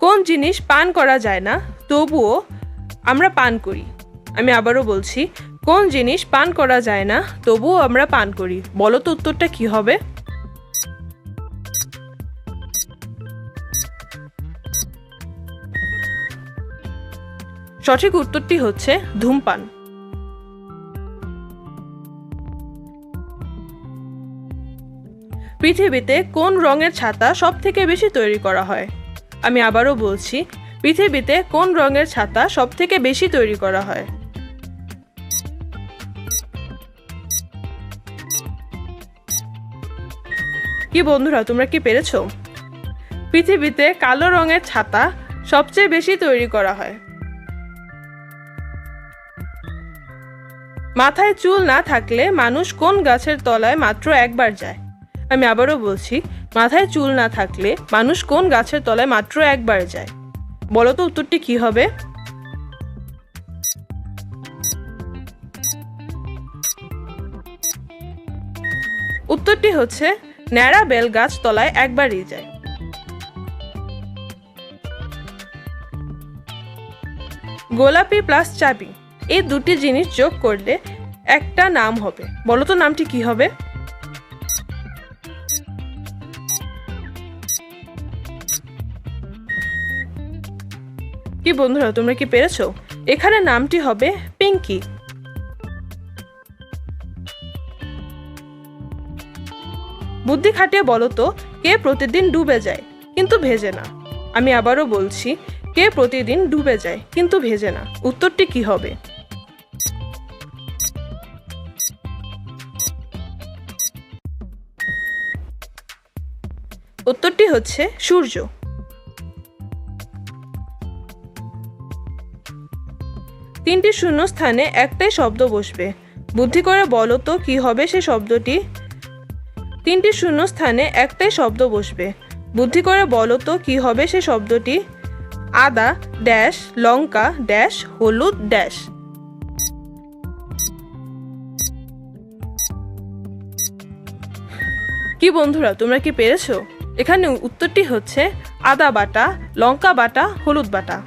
কোন জিনিস পান করা যায় না তবুও আমরা পান করি? আমি আবারও বলছি, কোন জিনিস পান করা যায় না তবুও আমরা পান করি? বলো তো উত্তরটা কি হবে? সঠিক উত্তরটি হচ্ছে ধূমপান। পৃথিবীতে কোন রঙের ছাতা সবথেকে বেশি তৈরি করা হয়? আমি আবারও বলছি, পৃথিবীতে কোন রঙের ছাতা সবথেকে বেশি তৈরি করা হয়? কি বন্ধুরা, তোমরা কি পেরেছো? পৃথিবীতে কালো রঙের ছাতা সবচেয়ে বেশি তৈরি করা হয়। মাথায় চুল না থাকলে মানুষ কোন গাছের তলায় মাত্র একবার যায়? আমি আবারও বলছি, মাথায় চুল না থাকলে মানুষ কোন গাছের তলায় মাত্র একবার যায়? বলো তো উত্তরটি কি হবে? উত্তরটি হচ্ছে ন্যাড়া বেল গাছ তলায় একবারই যায়। গোলাপি প্লাস চাবি এই দুটি জিনিস যোগ করলে একটা নাম হবে, বলো তো নামটি কি হবে? কি বন্ধুরা, তোমরা কি পেরেছো? এখানে নামটি হবে পিঙ্কি। বুদ্ধি খাটিয়ে বলো তো, কে প্রতিদিন ডুবে যায় কিন্তু ভেজে না? আমি আবারও বলছি, কে প্রতিদিন ডুবে যায় কিন্তু ভেজে না? উত্তরটি কি হবে? উত্তরটি হচ্ছে সূর্য। তিনটি শূন্য স্থানে একটাই শব্দ বসবে, বুদ্ধি করে বলো তো কি হবে সে শব্দটি? তিনটি শূন্য স্থানে একটাই শব্দ বসবে, বুদ্ধি করে বলো তো কি হবে সে শব্দটি? আদা ড্যাশ লঙ্কা ড্যাশ হলুদ ড্যাশ। কি বন্ধুরা, তোমরা কি পেরেছো? এখানে উত্তরটি হচ্ছে আদা বাটা লঙ্কা বাটা হলুদ বাটা।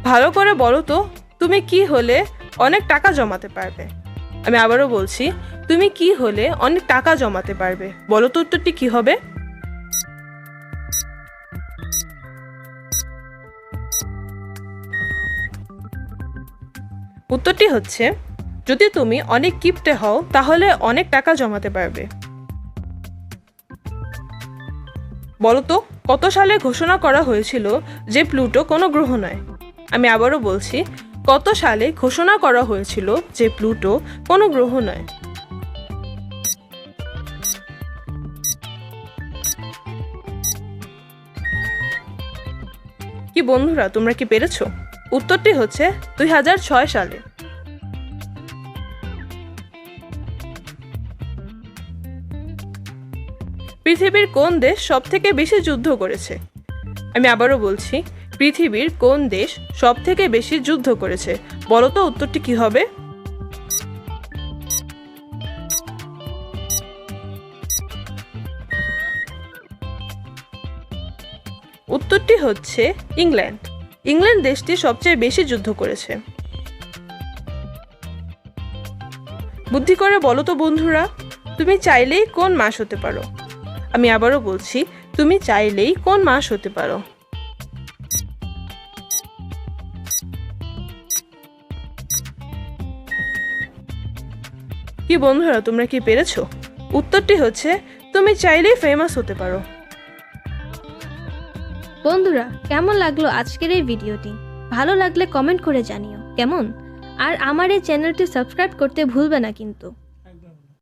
ভালো করে বলো তো, তুমি কি হলে অনেক টাকা জমাতে পারবে? আমি আবারও বলছি, তুমি কি হলে অনেক টাকা জমাতে পারবে? বলো তো উত্তরটি কি হবে? উত্তরটি হচ্ছে যদি তুমি অনেক কিপটে হও তাহলে অনেক টাকা জমাতে পারবে। বলো তো কত সালে ঘোষণা করা হয়েছিল যে প্লুটো কোনো গ্রহ নয়? আমি আবারও বলছি, কত সালে ঘোষণা করা হয়েছিল যে প্লুটো কোনো গ্রহ নয়? কি বন্ধুরা, তোমরা কি পেরেছো? উত্তরটি হচ্ছে 2006 সালে। পৃথিবীর কোন দেশ সবথেকে বেশি যুদ্ধ করেছে? আমি আবারও বলছি, পৃথিবীর কোন দেশ সবথেকে বেশি যুদ্ধ করেছে? বলো তো উত্তরটি কি হবে? উত্তরটি হচ্ছে ইংল্যান্ড। ইংল্যান্ড দেশটি সবচেয়ে বেশি যুদ্ধ করেছে। বুদ্ধি করে বলো তো বন্ধুরা, তুমি চাইলেই কোন মাস হতে পারো? আমি আবারও বলছি, তুমি চাইলেই কোন মাস হতে পারো? কি বন্ধুরা, তোমরা কি পেরেছো? উত্তরটি হচ্ছে তুমি চাইলেই ফেমাস হতে পারো। বন্ধুরা, কেমন লাগলো আজকের এই ভিডিওটি? ভালো লাগলে কমেন্ট করে জানিও কেমন। আর আমার এই চ্যানেলটি সাবস্ক্রাইব করতে ভুলবে না কিন্তু।